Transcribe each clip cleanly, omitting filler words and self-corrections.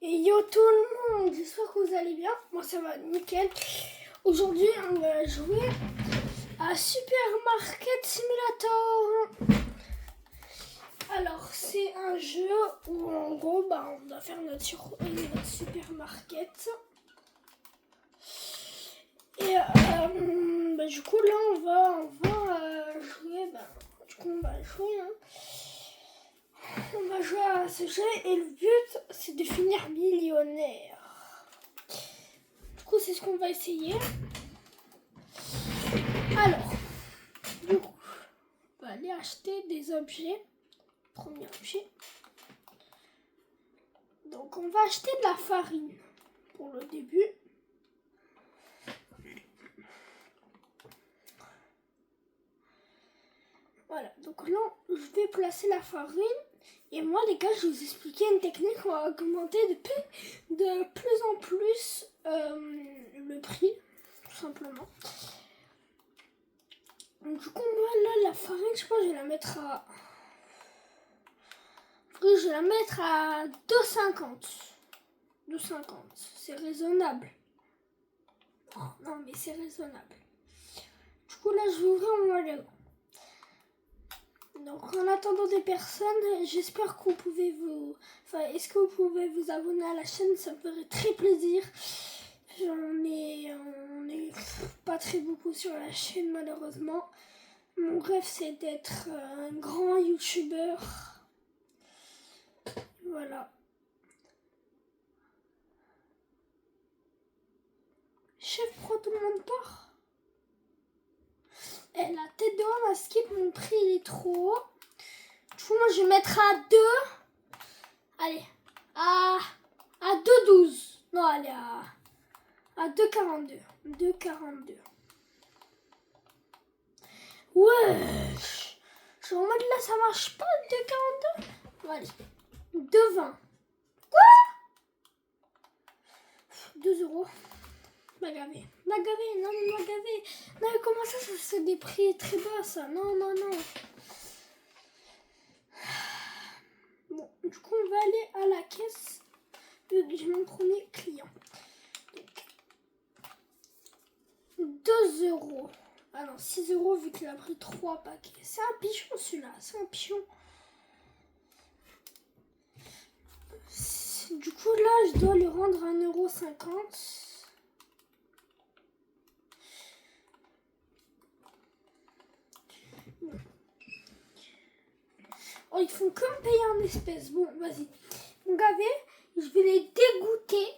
Yo tout le monde, j'espère que vous allez bien. Moi ça va nickel. Aujourd'hui on va jouer à Supermarket Simulator. Alors c'est un jeu où en gros on doit faire notre supermarket. Et du coup là on va jouer. Du coup on va jouer. On va jouer à ce jeu et le but c'est de finir millionnaire. Du coup c'est ce qu'on va essayer. Alors, du coup, on va aller acheter des objets. Premier objet. Donc on va acheter de la farine pour le début. Voilà, donc là je vais placer la farine. Et moi les gars, je vais vous expliquer une technique. On va augmenter de plus en plus le prix, tout simplement. Donc du coup moi là la farine, je sais pas, je vais la mettre à... Je vais la mettre à 2,50. 2,50, c'est raisonnable. Oh, non mais c'est raisonnable. Du coup là je vais ouvrir mon magasin. Donc en attendant des personnes, j'espère que vous pouvez est-ce que vous pouvez vous abonner à la chaîne, ça me ferait très plaisir. On est pas très beaucoup sur la chaîne malheureusement. Mon rêve c'est d'être un grand youtubeur. Voilà. Chef pro, tout le monde part. Et la tête de homme a skip, mon prix il est trop haut. Du coup moi je vais mettre à 2. Allez, à 2,12. Non, allez, à 2,42. 2,42. Wesh. Je suis en mode là, ça marche pas, 2,42. Bon, allez, 2,20. Quoi 2 euros. Magavé, non mais magavé. Non mais comment ça c'est des prix très bas ça. Non. Bon, du coup on va aller à la caisse de mon premier client. Donc, 2 euros. Ah non, 6 euros vu qu'il a pris 3 paquets. C'est un pigeon celui-là, c'est un pigeon. Du coup là je dois lui rendre 1,50 €. Oh, ils font comme payer en espèces. Bon, vas-y. Mon gavé, je vais les dégoûter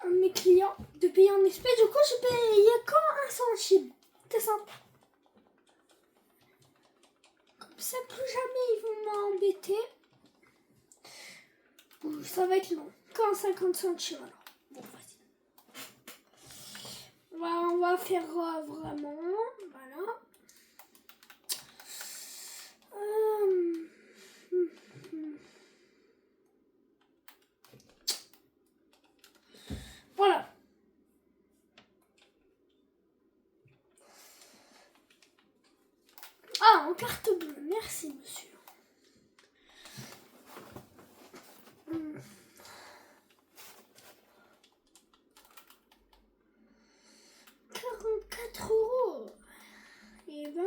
à mes clients de payer en espèces. Du coup, je paye quand 1 centime. C'est simple. Comme ça, plus jamais ils vont m'embêter. Bon, ça va être long. Quand 50 centimes alors. Bon, vas-y. On va faire vraiment. Voilà. Voilà. Ah, en carte bleue. Merci, monsieur. Mmh. 44 €. Et 20.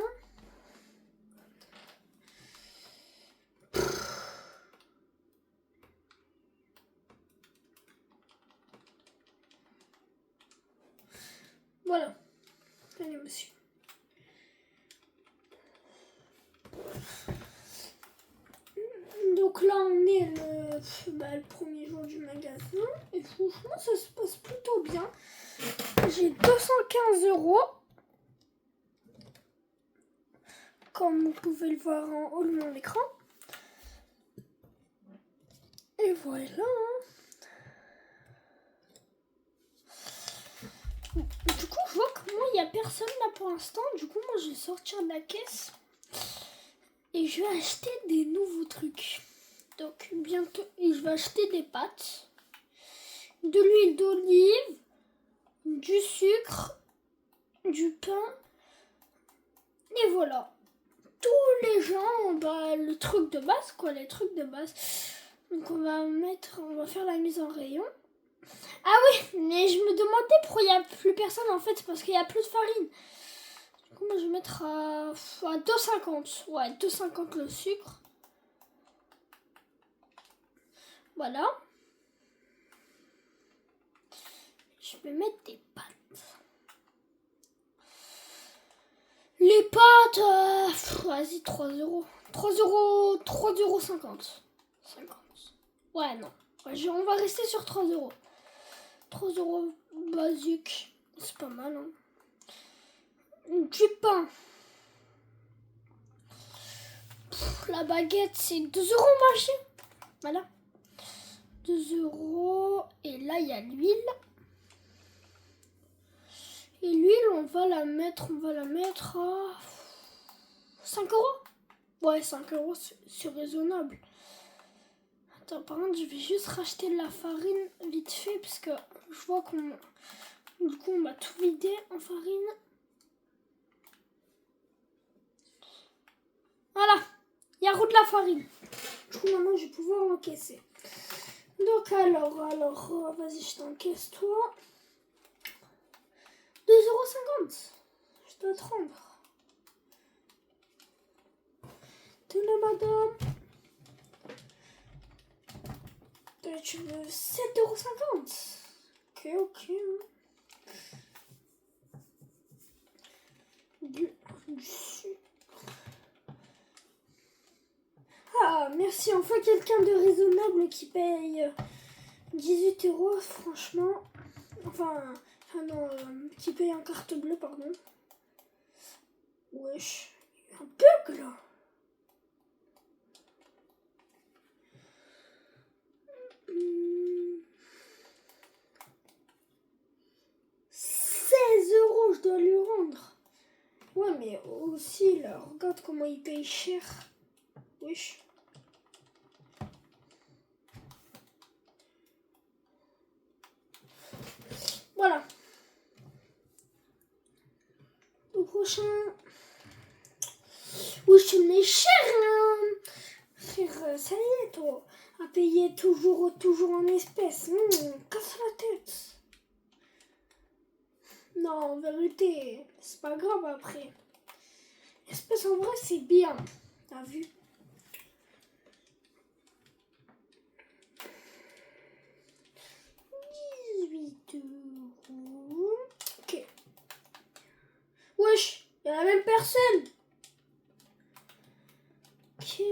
Voilà. Allez, monsieur. Donc là, on est le premier jour du magasin. Et franchement, ça se passe plutôt bien. J'ai 215 €. Comme vous pouvez le voir en haut de mon écran. Et voilà. Du coup, je vois que moi, il n'y a personne là pour l'instant. Du coup, moi, je vais sortir de la caisse. Et je vais acheter des nouveaux trucs. Donc, bientôt, je vais acheter des pâtes. De l'huile d'olive. Du sucre. Du pain. Et voilà. Tous les gens, le truc de base, quoi, les trucs de base. Donc on va faire la mise en rayon. Ah oui, mais je me demandais pourquoi il n'y a plus personne en fait, c'est parce qu'il n'y a plus de farine. Du coup moi je vais mettre à 2,50. Ouais, 2,50 le sucre. Voilà. Je vais mettre des pâtes. Les pâtes, vas-y, 3 euros. 3,50 €. Ouais, non. Ouais, on va rester sur 3 euros. 3 euros basique. C'est pas mal, hein. Du pain. La baguette, c'est 2 euros, moi, je... Voilà. 2 euros. Et là, il y a l'huile. Et l'huile, on va la mettre à 5 euros. Ouais, 5 euros, c'est raisonnable. Attends, par contre, je vais juste racheter de la farine vite fait parce que je vois du coup, on va tout vider en farine. Voilà, il y a de la farine. Du coup, maintenant, je vais pouvoir encaisser. Donc, alors, vas-y, je t'encaisse, toi. 2,50 €. Je dois te rendre. Tenez, madame. Tu veux 7,50 €. Ok. Du sucre. Ah, merci. Enfin, quelqu'un de raisonnable qui paye 18 €, franchement. Enfin non, qui paye en carte bleue, pardon. Wesh, il y a un bug là. Mmh. 16 € je dois lui rendre. Ouais, mais aussi là, regarde comment il paye cher. Wesh. Voilà. Au prochain. Wesh, mais cher, hein. Frère, ça y est, toi. À payer toujours en espèces. Casse la tête. Non, en vérité, c'est pas grave après. Espèces en vrai, c'est bien. T'as vu? €. Ok. Wesh, il y a la même personne. Ok.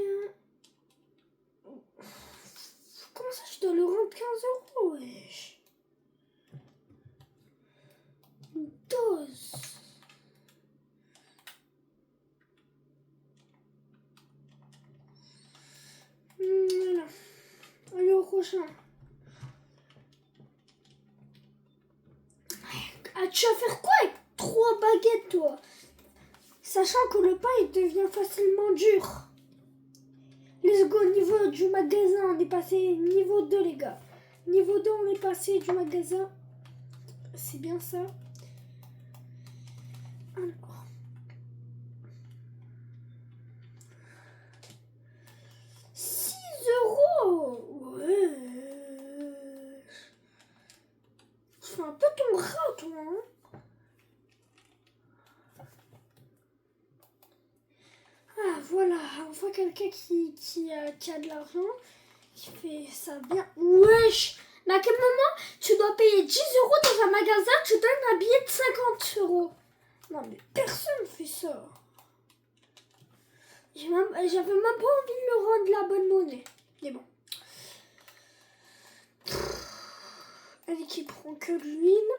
Comment ça, je dois le rendre 15 €, wesh. Dose. Voilà. Allez, au prochain. Ah, tu vas faire quoi avec 3 baguettes, toi? Sachant que le pain, il devient facilement dur. Let's go, niveau du magasin, on est passé niveau 2, les gars. Niveau 2, on est passé du magasin. C'est bien ça. Alors. 6 €. Ouais. Tu fais un peu ton rat, toi, hein. Ah, voilà. Enfin, quelqu'un qui a de l'argent, qui fait ça bien. Wesh. Mais à quel moment tu dois payer 10 € dans un magasin, tu donnes un billet de 50 €? Non, mais personne fait ça. J'avais même pas envie de le rendre la bonne monnaie. Mais bon. Elle qui prend que de l'huile.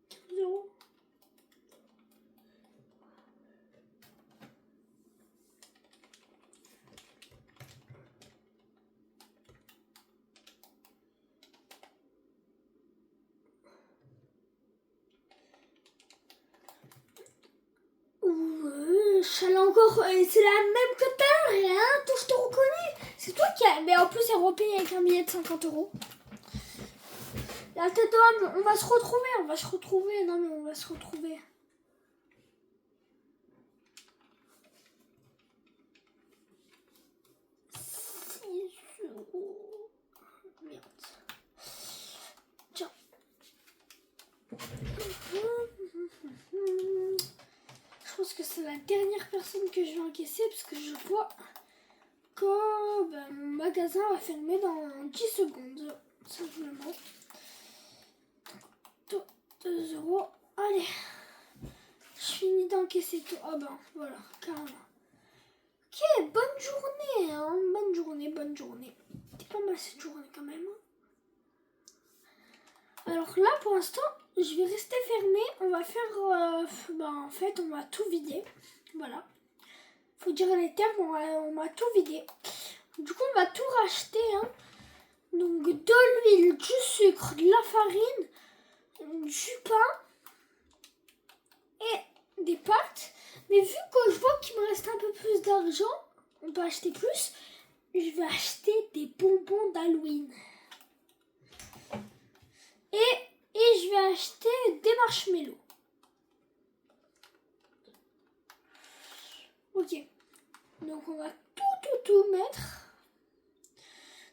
15 €. Elle a encore. C'est la même que tout à l'heure, hein, toi je te reconnais. C'est toi qui a. Mais en plus, elle repaye avec un billet de 50 €. La tête d'homme, on va se retrouver. Non, mais on va se retrouver. encaisser parce que je vois que mon magasin va fermer dans 10 secondes. Simplement. 2 euros. Allez. Je finis d'encaisser tout. Ah ben voilà, carrément. Ok, bonne journée. Hein. Bonne journée. C'est pas mal cette journée quand même. Alors là, pour l'instant, je vais rester fermée. On va faire... en fait, on va tout vider. Voilà. Faut dire les termes, on va tout vider. Du coup, on va tout racheter. Hein. Donc, de l'huile, du sucre, de la farine, du pain et des pâtes. Mais vu que je vois qu'il me reste un peu plus d'argent, on peut acheter plus. Je vais acheter des bonbons d'Halloween. Et je vais acheter des marshmallows. Ok. Donc on va tout mettre.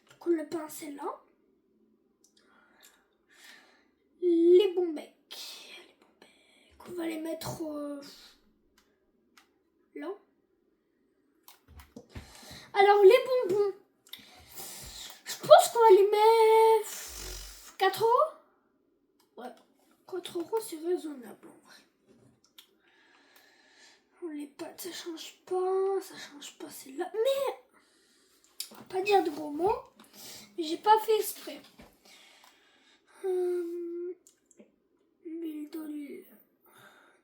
Donc le pain c'est là. Les bons becs. On va les mettre là. Alors les bonbons. Je pense qu'on va les mettre 4 euros. Ouais, 4 euros c'est raisonnable en vrai. Les pâtes ça change pas, c'est là. Mais on va pas dire de gros mots. Mais j'ai pas fait exprès. L'huile d'olive,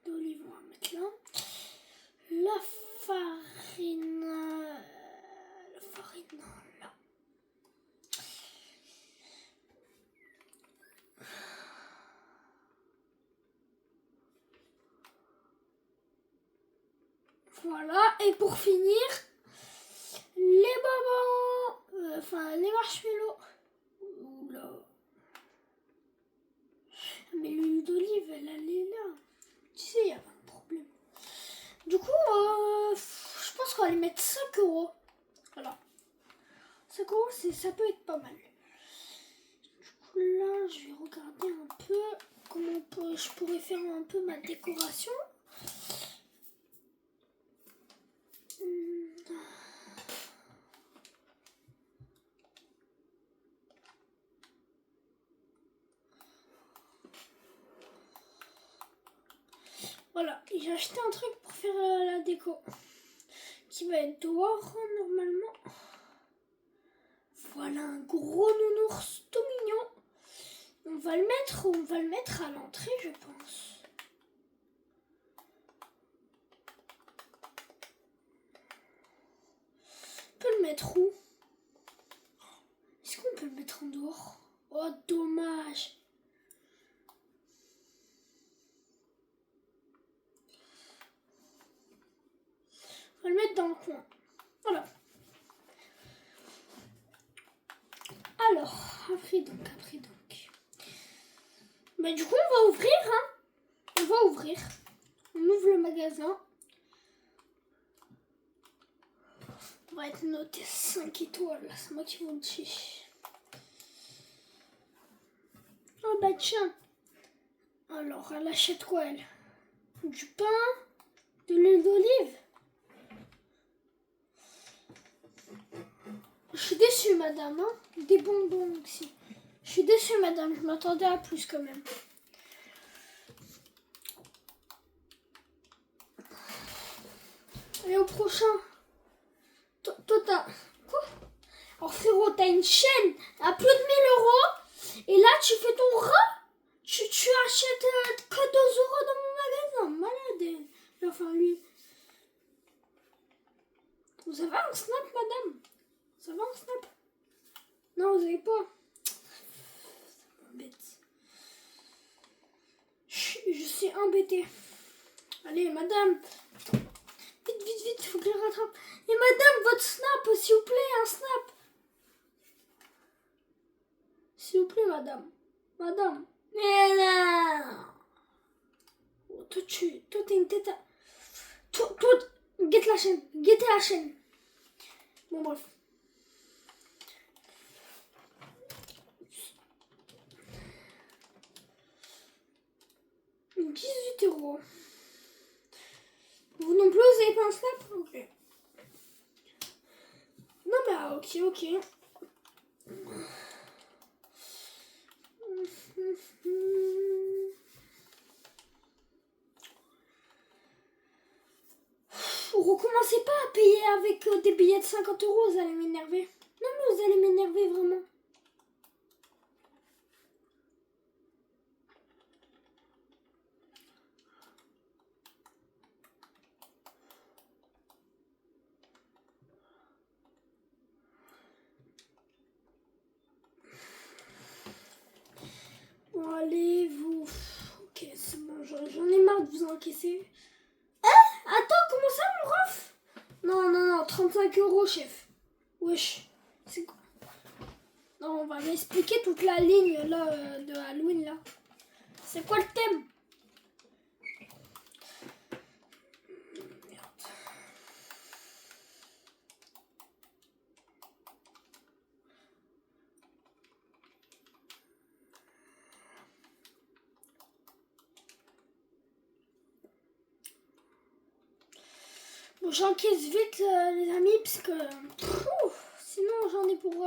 on va mettre là. La farine là. Voilà, et pour finir, les bonbons, les marshmallows. Oula. Mais l'huile d'olive, elle est là. Tu sais, il n'y a pas de problème. Du coup, je pense qu'on va les mettre 5 euros. Voilà. 5 euros, ça peut être pas mal. Du coup, là, je vais regarder un peu comment je pourrais faire un peu ma décoration. Voilà, j'ai acheté un truc pour faire la déco. Qui va être dehors normalement. Voilà un gros nounours tout mignon. On va le mettre à l'entrée, je pense. On peut le mettre où? Est-ce qu'on peut le mettre en dehors? Oh, dommage. On va le mettre dans le coin. Voilà. Alors, après donc. Mais du coup, on va ouvrir, hein. On va ouvrir. On ouvre le magasin. On va être noté 5 étoiles. C'est moi qui vous le dis. Oh bah tiens. Alors, elle achète quoi, elle? Du pain, de l'huile d'olive. Je suis déçue, madame. Hein, des bonbons aussi. Je suis déçue, madame. Je m'attendais à plus quand même. Et au prochain. Toi, t'as... Quoi? Alors, frérot, t'as une chaîne à plus de 1000 euros. Et là, tu fais ton rat. Tu achètes que 2 euros dans mon magasin. Malade. Enfin, lui. Vous avez un snap, madame? Vous avez un snap? Non, vous avez pas. Ça m'embête. Je suis embêtée. Allez, madame. Vite, il faut que je le rattrape. Et madame, votre snap, s'il vous plaît, un snap. S'il vous plaît, madame. Madame. Mais non. Oh, toi, t'es une tête à... Toi, guette la chaîne. Guettez la chaîne. Bon, bref. €18. Vous non plus, vous avez pas un snap? Ok. Ah, ok. Recommencez pas à payer avec des billets de 50 €, vous allez m'énerver. Non mais vous allez m'énerver vraiment. Bon allez vous... Ok c'est bon, j'en ai marre de vous encaisser. Attends, comment ça mon ref? Non, 35 € chef. Wesh, c'est quoi? Non, on va m'expliquer toute la ligne là de Halloween là. C'est quoi le thème? Merde. Bon, j'encaisse vite les amis parce que sinon j'en ai pour...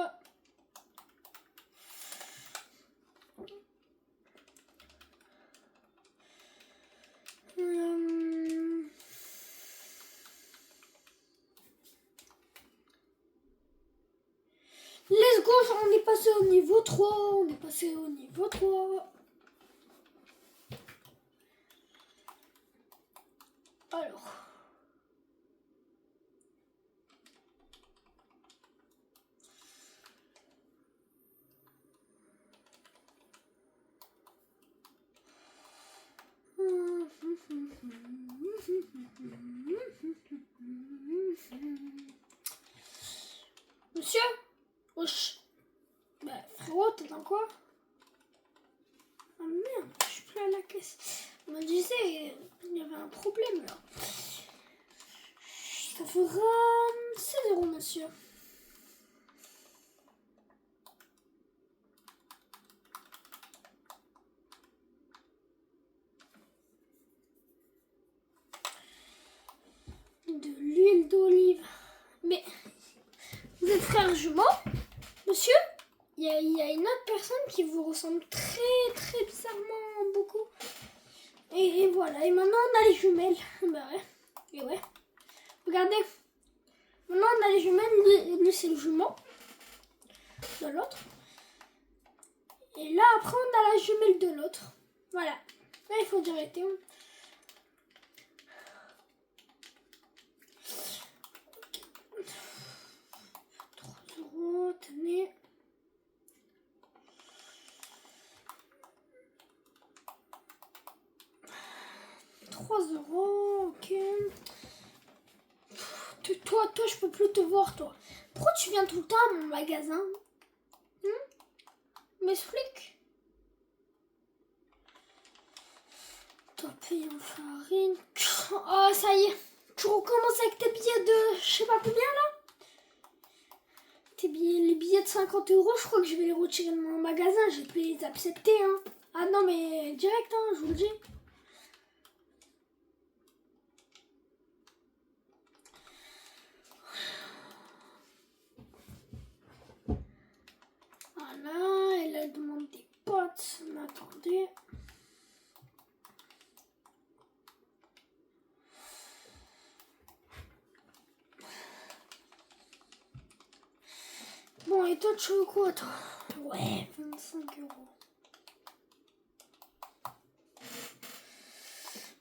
Let's go, on est passé au niveau 3. Alors. Monsieur? Wesh. Bah frérot, t'es dans quoi? Ah merde, je suis plus à la caisse. On me disait, il y avait un problème là. Ça fera 16 € monsieur. De l'huile d'olive. Mais vous êtes frère jumeau, monsieur? Il y a une autre personne qui vous ressemble très bizarrement beaucoup. Et voilà, et maintenant on a les jumelles. Bah ouais, et ouais. Regardez, maintenant on a les jumelles, lui c'est le jumeau de l'autre. Et là après on a la jumelle de l'autre. Voilà, là il faut arrêter. 3 €, tenez. 3 €, ok. Toi, je peux plus te voir, toi. Pourquoi tu viens tout le temps à mon magasin? M'explique. Toi, paye en farine. Oh, ça y est. Tu recommences avec tes billets de je sais pas combien, là? Les billets de 50 €, je crois que je vais les retirer de mon magasin. Je vais les accepter, hein. Ah non, mais direct, hein, je vous le dis. Voilà, et là, elle demande des potes. Mais attendez. Bon, et toi, tu veux quoi, toi? Ouais, 25 €.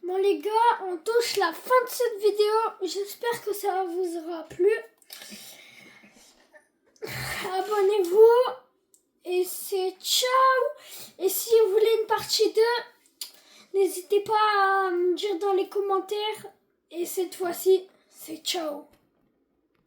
Bon, les gars, on touche la fin de cette vidéo. J'espère que ça vous aura plu. Abonnez-vous. Et c'est ciao. Et si vous voulez une partie 2, n'hésitez pas à me dire dans les commentaires. Et cette fois-ci, c'est ciao.